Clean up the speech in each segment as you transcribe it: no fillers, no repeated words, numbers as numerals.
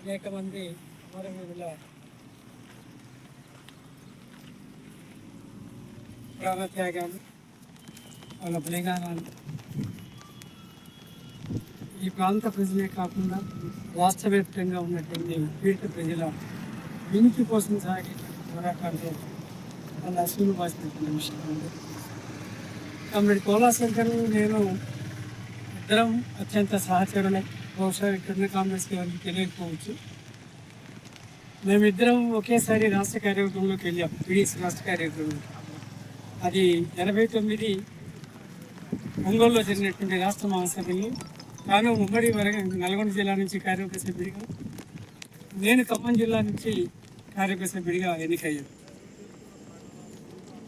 అనేక మంది అమరవీరుల ప్రాణత్యాగాలు, వాళ్ళ బలిదానాలు ఈ ప్రాంత ప్రజలే కాకుండా రాష్ట్ర వ్యాప్తంగా ఉన్నటువంటి పీడిత ప్రజల విముక్తి కోసం సాగే పోరాటాల్లో వాళ్ళ అసలు బాసినటువంటి విషయం ఉంది. కాబట్టి కోలాశంకర్ నేను ఇద్దరం అత్యంత సహచరులే. బహుశా ఇక్కడున్న కాంగ్రెస్కి ఎవరికి తెలియకపోవచ్చు. మేమిద్దరం ఒకేసారి రాష్ట్ర కార్యక్రమంలోకి వెళ్ళాం, పీడీసీ రాష్ట్ర కార్యక్రమం. అది 89 ఒంగోలులో జరిగినటువంటి రాష్ట్ర మహాసభలు. తాను ఉమ్మడి నల్గొండ జిల్లా నుంచి కార్యవర్గ సభ్యుడిగా, నేను ఖమ్మం జిల్లా నుంచి కార్యవర్గ సభ్యుడిగా ఎన్నికయ్యాను.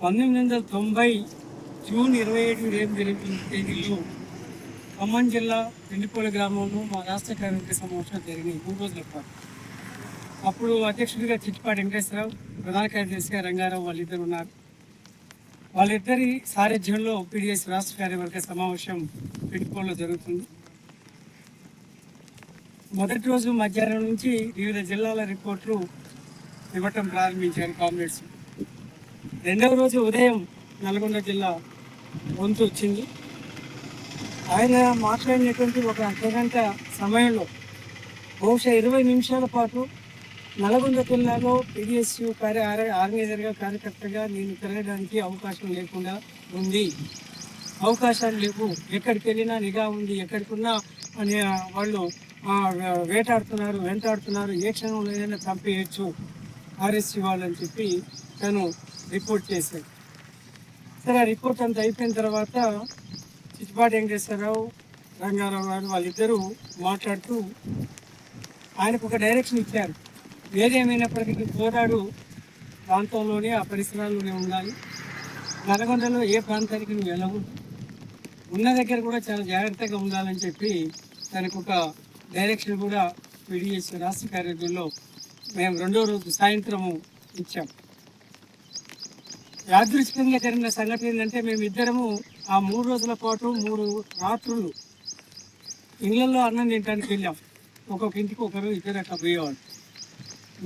1990 జూన్ 27 రేపు జరిగిన తేదీలో ఖమ్మం జిల్లా పెండిపోల గ్రామంలో మా రాష్ట్ర కార్యవర్గ సమావేశాలు జరిగినాయి 3 రోజుల పాటు. అప్పుడు అధ్యక్షుడిగా చిట్టిపాటి వెంకటేశ్వరరావు, ప్రధాన కార్యదర్శిగా రంగారావు వాళ్ళిద్దరు ఉన్నారు. వాళ్ళిద్దరి సారథ్యంలో పీడీఎస్ రాష్ట్ర కార్యవర్గ సమావేశం పెండిపోలలో జరుగుతుంది. మొదటి రోజు మధ్యాహ్నం నుంచి వివిధ జిల్లాల రిపోర్ట్లు ఇవ్వటం ప్రారంభించారు కామ్రేడ్స్. రెండవ రోజు ఉదయం నల్గొండ జిల్లా వంతు వచ్చింది. ఆయన మాట్లాడినటువంటి ఒక అర్ధగంట సమయంలో బహుశా 20 నిమిషాల పాటు నల్గొండ జిల్లాలో పీడీఎస్ ఆర్గనైజర్గా, కార్యకర్తగా నేను తిరగడానికి అవకాశం లేకుండా ఉంది, అవకాశాలు లేవు, ఎక్కడికి వెళ్ళినా నిఘా ఉంది, ఎక్కడికున్నా వాళ్ళు వేటాడుతున్నారు, వెంటాడుతున్నారు, ఏ క్షణంలో ఏదైనా చంపేయచ్చు ఆర్ఎస్సీ వాళ్ళు అని చెప్పి తను రిపోర్ట్ చేశాడు. సరే, ఆ రిపోర్ట్ అంతా అయిపోయిన తర్వాత చిట్టిపాటి వెంకటేశ్వరరావు, రంగారావు గారు వాళ్ళిద్దరూ మాట్లాడుతూ ఆయనకు ఒక డైరెక్షన్ ఇచ్చారు. ఏదేమైనప్పటికీ కోదాడు ప్రాంతంలోనే, ఆ పరిసరాల్లోనే ఉండాలి, నల్గొండలో ఏ ప్రాంతానికి నువ్వు వెళ్ళవు, ఉన్న దగ్గర కూడా చాలా జాగ్రత్తగా ఉండాలని చెప్పి తనకు ఒక డైరెక్షన్ కూడా పీడీఎస్ రాష్ట్ర కార్యవర్గంలో మేము రెండో రోజు సాయంత్రము ఇచ్చాం. యాదృచ్ఛికంగా జరిగిన సంఘటన ఏంటంటే, మేమిద్దరము ఆ 3 రోజుల పాటు 3 రాత్రులు ఇళ్లలో అన్నం తినడానికి వెళ్ళాం. ఒక్కొక్క ఇంటికి ఒకరు ఇద్దరు అట్లా పోయేవాడు.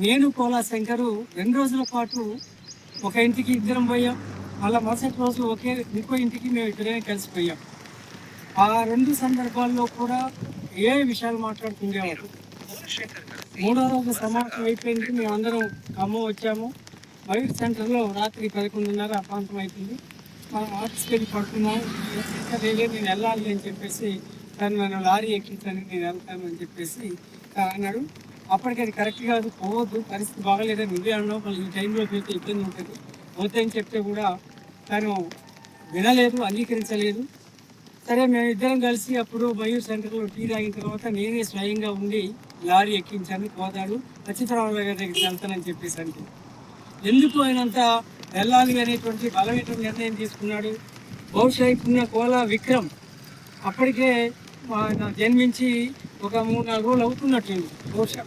నేను కోలాశంకరు 2 రోజుల పాటు ఒక ఇంటికి ఇద్దరం పోయాం. మళ్ళీ మరుసటి రోజు ఇంకో ఇంటికి మేము ఇద్దరే కలిసిపోయాం. ఆ 2 సందర్భాల్లో కూడా ఏ విషయాలు మాట్లాడుతుండేవారు. 3వ రోజు సమావేశం అయిపోయింది. మేమందరం ఖమ్మం వచ్చాము. మయూర్ సెంటర్లో రాత్రి 11:30 ఆ ప్రాంతం అవుతుంది. మనం ఆఫీస్కి వెళ్ళి పడుతున్నాం. నేను వెళ్ళాలి అని చెప్పేసి నన్ను లారీ ఎక్కించాను, నేను వెళ్తానని చెప్పేసి అన్నాడు. అప్పటికి అది కరెక్ట్ కాదు, పోవద్దు, పరిస్థితి బాగాలేదని నువ్వే అన్నావు, మళ్ళీ ఈ టైంలో పోతే ఇబ్బంది ఉంటుంది, వద్దని చెప్తే కూడా తను వినలేదు, అంగీకరించలేదు. సరే, మేమిద్దరం కలిసి అప్పుడు మయూర్ సెంటర్లో టీ తాగిన తర్వాత నేనే స్వయంగా ఉండి లారీ ఎక్కించాను. కోదాడు అచ్యుతరావు గారి దగ్గరికి వెళ్తానని చెప్పేసి అంటే, ఎందుకు ఆయనంత వెళ్ళాలి అనేటువంటి బలమైన నిర్ణయం తీసుకున్నాడు. బహుశా ఇప్పుడున్న కోలా విక్రమ్ అప్పటికే జన్మించి ఒక 3-4 రోజులు అవుతున్నట్టుంది బహుశా.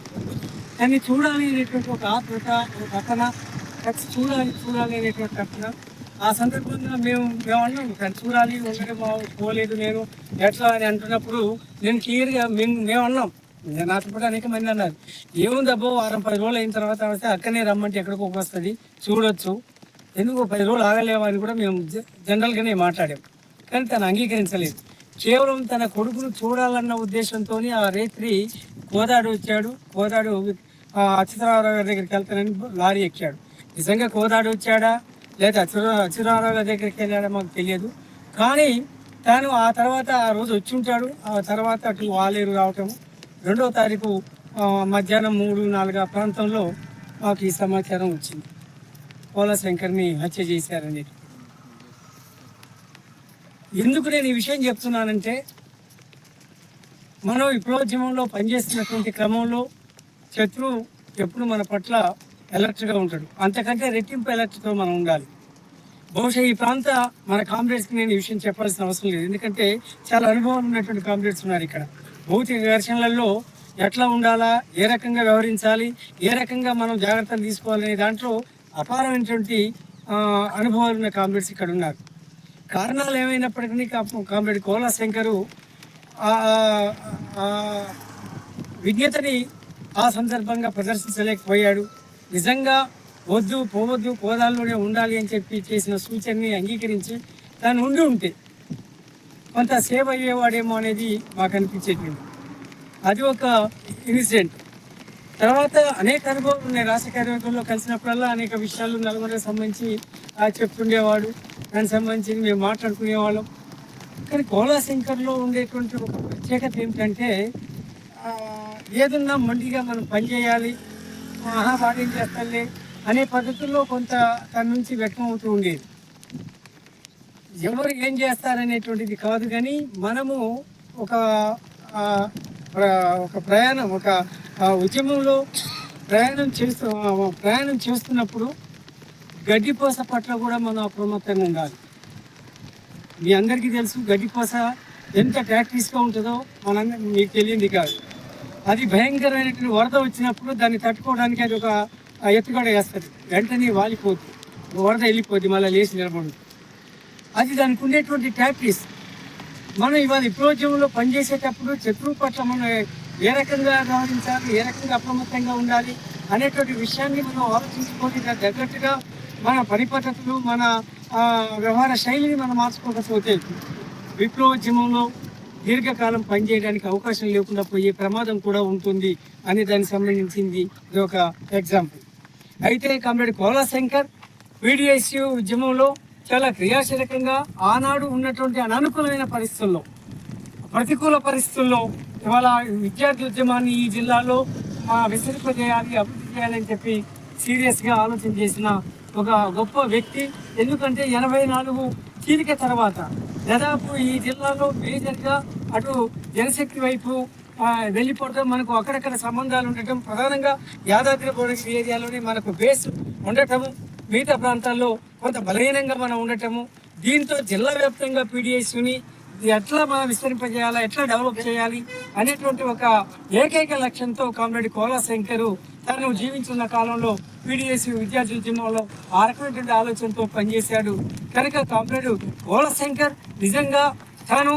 కానీ చూడాలి అనేటువంటి ఒక ఆత్మత, ఒక కథన, చూడాలి అనేటువంటి కథన. ఆ సందర్భంగా మేము అన్నాం, కానీ చూడాలి, ఉండడం పోలేదు నేను ఎట్లా అని అంటున్నప్పుడు నేను క్లియర్గా మేము అన్నాం, నాతో కూడా అనేక మంది అన్నారు, ఏముందబ్బో 10 రోజులు అయిన తర్వాత వస్తే అక్కడనే రమ్మంటే ఎక్కడికి వస్తుంది, చూడొచ్చు, ఎందుకు 10 రోజులు ఆగలేవా అని కూడా మేము జనరల్గానే మాట్లాడాం. కానీ తను అంగీకరించలేదు. కేవలం తన కొడుకును చూడాలన్న ఉద్దేశంతో ఆ రేత్రి కోదాడు వచ్చాడు. కోదాడు అచ్యుతరావు గారి దగ్గరికి వెళ్తానని లారీ ఎక్కాడు. నిజంగా కోదాడు వచ్చాడా లేదా అచ్యుతరావు గారి దగ్గరికి వెళ్ళాడా మాకు తెలియదు. కానీ తాను ఆ తర్వాత ఆ రోజు వచ్చి ఉంటాడు. ఆ తర్వాత అటు వాలేరు రావటం, 2వ తారీఖు మధ్యాహ్నం 3-4 ప్రాంతంలో మాకు ఈ సమాచారం వచ్చింది, కోలాశంకర్ని హత్య చేశారని. ఎందుకు నేను ఈ విషయం చెప్తున్నానంటే, మనం విప్లవోద్యమంలో పనిచేస్తున్నటువంటి క్రమంలో శత్రువు ఎప్పుడు మన పట్ల అలర్ట్గా ఉంటాడు, అంతకంటే రెట్టింపు అలర్ట్తో మనం ఉండాలి. బహుశా ఈ ప్రాంత మన కామ్రేడ్స్కి నేను ఈ విషయం చెప్పాల్సిన అవసరం లేదు, ఎందుకంటే చాలా అనుభవం ఉన్నటువంటి కామ్రేడ్స్ ఉన్నారు ఇక్కడ. భౌతిక ఘర్షణలలో ఎట్లా ఉండాలా, ఏ రకంగా వ్యవహరించాలి, ఏ రకంగా మనం జాగ్రత్తలు తీసుకోవాలనే దాంట్లో అపారమైనటువంటి అనుభవాలు ఉన్న కామ్రేడ్స్ ఇక్కడ ఉన్నారు. కారణాలు ఏమైనప్పటికీ కామ్రేడ్ కోలాశంకరు విజ్ఞతని ఆ సందర్భంగా ప్రదర్శించలేకపోయాడు. నిజంగా వద్దు పోవద్దు హోదాల్లోనే ఉండాలి అని చెప్పి చేసిన సూచనని అంగీకరించి తను ఉంటే కొంత సేవ్ అయ్యేవాడేమో అనేది మాకు అనిపించేది. అది ఒక ఇన్సిడెంట్. తర్వాత అనేక అనుభవాలు ఉన్నాయి. రాష్ట్ర కార్యవర్గంలో కలిసినప్పుడల్లా అనేక విషయాలు నల్గొండకు సంబంధించి చెప్తుండేవాడు. దానికి సంబంధించి మేము మాట్లాడుకునేవాళ్ళం. కానీ కోలాశంకర్లో ఉండేటువంటి ఒక ప్రత్యేకత ఏమిటంటే ఏదన్నా మొండిగా మనం పనిచేయాలి, వాడేం చేస్తాలే అనే పద్ధతుల్లో కొంత తన నుంచి వ్యక్తం అవుతూ ఉండేది. ఎవరు ఏం చేస్తారనేటువంటిది కాదు, కానీ మనము ఒక ప్రయాణం, ఒక ఉద్యమంలో ప్రయాణం చేస్తున్నప్పుడు గడ్డిపోస పట్ల కూడా మనం అప్రమత్తంగా ఉండాలి. మీ అందరికీ తెలుసు గడ్డిపోస ఎంత ప్రాక్టీస్గా ఉంటుందో మీకు తెలియంది కాదు. అది భయంకరమైనటువంటి వరద వచ్చినప్పుడు దాన్ని తట్టుకోవడానికి అది ఒక ఎత్తుగడ వేస్తుంది, వెంటనే వాలిపోతుంది, వరద వెళ్ళిపోద్ది, మళ్ళీ లేచి నిలబడు. అది దానికి ఉండేటువంటి ప్రాక్టీస్. మనం ఇవాళ విప్లవోద్యమంలో పనిచేసేటప్పుడు శత్రువు పట్ల మనం ఏ రకంగా వ్యవహరించాలి, ఏ రకంగా అప్రమత్తంగా ఉండాలి అనేటువంటి విషయాన్ని మనం ఆలోచించుకొని తగ్గట్టుగా మన పరిపద్ధతులు, మన వ్యవహార శైలిని మనం మార్చుకోకపోతే విప్లవోద్యమంలో దీర్ఘకాలం పనిచేయడానికి అవకాశం లేకుండా పోయే ప్రమాదం కూడా ఉంటుంది అని దానికి సంబంధించింది ఇది ఒక ఎగ్జాంపుల్. అయితే కామ్రేడ్ కోలాశంకర్ పీడీఎస్యూ ఉద్యమంలో చాలా క్రియాశీలకంగా ఆనాడు ఉన్నటువంటి అననుకూలమైన పరిస్థితుల్లో, ప్రతికూల పరిస్థితుల్లో ఇవాళ విద్యార్థి ఉద్యమాన్ని ఈ జిల్లాలో విస్తరింపజేయాలి, అభివృద్ధి చేయాలని చెప్పి సీరియస్గా ఆలోచన చేసిన ఒక గొప్ప వ్యక్తి. ఎందుకంటే 84 చీలిక తర్వాత దాదాపు ఈ జిల్లాలో మేజర్గా అటు జనశక్తి వైపు వెళ్ళిపోవడం, మనకు అక్కడక్కడ సంబంధాలు ఉండటం, ప్రధానంగా యాదాద్రి భువనగిరి ఏరియాలోనే మనకు బేస్ ఉండటము, మిగతా ప్రాంతాల్లో కొంత బలహీనంగా మనం ఉండటము, దీంతో జిల్లా వ్యాప్తంగా పీడీఎస్యూని ఎట్లా మనం విస్తరింపజేయాలా, ఎట్లా డెవలప్ చేయాలి అనేటువంటి ఒక ఏకైక లక్ష్యంతో కామ్రేడ్ కోలాశంకర్ తను జీవించున్న కాలంలో పీడీఎస్యూ విద్యార్థి ఉద్యమంలో ఆ రకమైనటువంటి ఆలోచనతో పనిచేశాడు. కనుక కామ్రేడ్ కోలాశంకర్ నిజంగా తాను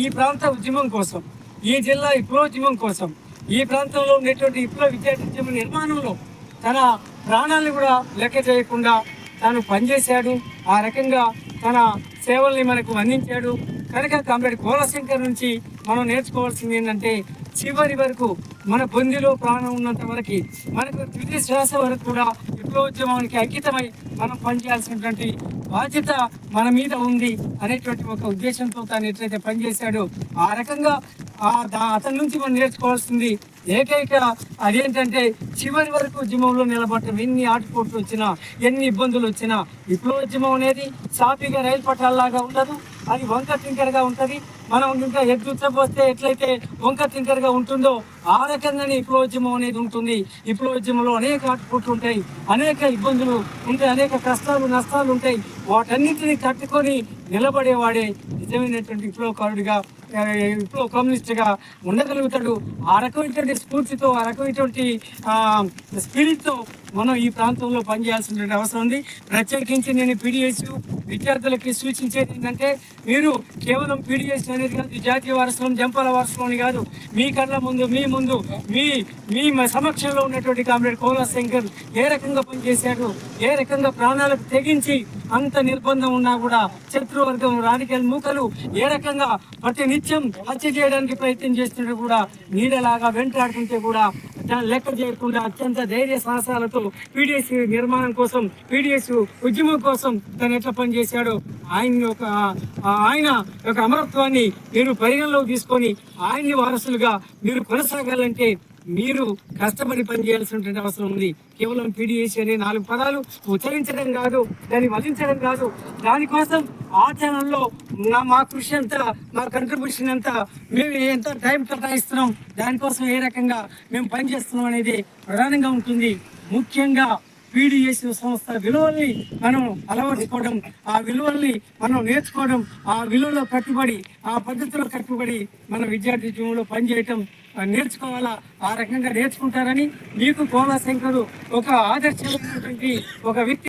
ఈ ప్రాంత ఉద్యమం కోసం, ఈ జిల్లా విప్లవోద్యమం కోసం, ఈ ప్రాంతంలో ఉండేటువంటి విప్లవ విద్యార్థి ఉద్యమ నిర్మాణంలో తన ప్రాణాలను కూడా లెక్క చేయకుండా తాను పనిచేశాడు. ఆ రకంగా తన సేవల్ని మనకు అందించాడు. కనుక కామ్రేడ్ కోలాశంకర్ నుంచి మనం నేర్చుకోవాల్సింది ఏంటంటే, చివరి వరకు మన బొందిలో ప్రాణం ఉన్నంత వరకు, మనకు తుది శ్వాస వరకు కూడా విప్లవోద్యమానికి అంకితమై మనం పనిచేయాల్సినటువంటి బాధ్యత మన మీద ఉంది అనేటువంటి ఒక ఉద్దేశంతో తాను ఎట్లయితే పనిచేశాడో ఆ రకంగా అతని నుంచి మనం నేర్చుకోవాల్సింది ఏకైక అదేంటంటే, చివరి వరకు ఉద్యమంలో నిలబడటం. ఎన్ని ఆటుపోట్లు వచ్చినా, ఎన్ని ఇబ్బందులు వచ్చినా, విప్లవోద్యమం అనేది సాఫీగా రైలు పట్టాలలాగా ఉండదు, అది వంక టింకర్గా ఉంటుంది. మనం ఇంకా ఎదుర్చబోస్తే ఎట్లయితే వంక టింకర్గా ఉంటుందో ఆ రకంగానే విప్లవోద్యమం అనేది ఉంటుంది. విప్లవోద్యమంలో అనేక ఆటుపోట్లు ఉంటాయి, అనేక ఇబ్బందులు ఉంటాయి, అనేక కష్టాలు నష్టాలు ఉంటాయి. వాటన్నిటిని తట్టుకొని నిలబడేవాడే నిజమైనటువంటి విప్లవకారుడిగా, విప్లవ కమ్యూనిస్ట్గా ఉండగలుగుతాడు. ఆ రకమైనటువంటి స్ఫూర్తితో, ఆ రకమైనటువంటి స్పిరిట్తో మనం ఈ ప్రాంతంలో పనిచేయాల్సిన అవసరం ఉంది. ప్రత్యేకించి నేను పీడీఎస్యూ విద్యార్థులకి సూచించేది ఏంటంటే, మీరు కేవలం పీడీఎస్యూ అనేది కాదు, జాతీయ వారసులం, జంపాల వారసులం కాదు, మీ కళ్ళ ముందు, మీ సమక్షంలో ఉన్నటువంటి కామ్రేడ్ కోలాశంకర్ ఏ రకంగా పనిచేశాడు, ఏ రకంగా ప్రాణాలకు తెగించి అంత నిర్బంధం ఉన్నా కూడా శత్రువర్గం రాజకీయ మూకలు ఏ రకంగా ప్రతి నిత్యం హత్య చేయడానికి ప్రయత్నం చేస్తుంటే కూడా నీడలాగా వెంటాడుతుంటే కూడా లెక్క చేయకుండా అత్యంత ధైర్య సాహసాలతో పీడీఎస్యూ నిర్మాణం కోసం, పీడీఎస్యూ ఉద్యమం కోసం తను ఎట్లా పనిచేశాడో ఆయన యొక్క అమరత్వాన్ని మీరు పరిగణలోకి తీసుకొని ఆయన్ని వారసులుగా మీరు కొనసాగాలంటే మీరు కష్టపడి పనిచేయాల్సినటువంటి అవసరం ఉంది. కేవలం పీడీఎస్యూ అనే 4 పదాలు ఉచ్చరించడం కాదు, దాన్ని వదిలించడం కాదు, దానికోసం ఆచరణలో మా కృషి అంతా, మా కంట్రిబ్యూషన్ అంతా, మేము ఎంత టైం కేటాయిస్తున్నాం, దానికోసం ఏ రకంగా మేము పనిచేస్తున్నాం అనేది ప్రధానంగా ఉంటుంది. ముఖ్యంగా పీడీఎస్యూ సంస్థ విలువల్ని మనం అలవర్చుకోవడం, ఆ విలువల్ని మనం నేర్చుకోవడం, ఆ విలువలో కట్టుబడి, ఆ పద్ధతిలో కట్టుబడి మన విద్యార్థి జీవనంలో పనిచేయటం నేర్చుకోవాలా. ఆ రకంగా నేర్చుకుంటారని మీకు కోలాశంకర్ ఒక ఆదర్శమైనటువంటి ఒక వ్యక్తి.